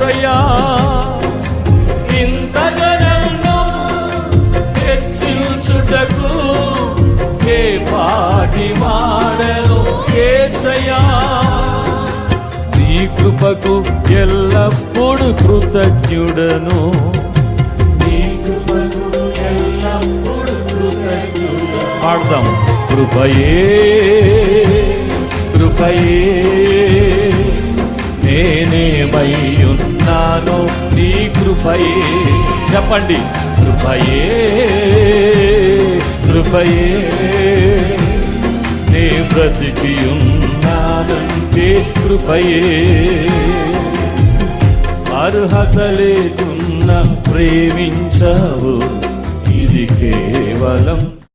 యేసయ్యా ఇంతగా నన్ను హెచ్చించుటకు ఏ పాటి వాడను యేసయ్యా నీ కృపకు ఎల్లప్పుడు కృతజ్ఞుడను నీ కృపకు ఎల్లప్పుడు కృతజ్ఞుడను పాడదాం కృపయే కృపయే నేనేమయ్యున్నానో నీ కృపయే చెప్పండి కృపయే కృపయే నే బ్రతికి ఉన్నానంటే కృపయే అర్హత లేకున్నా ప్రేమించావు ఇది కేవలం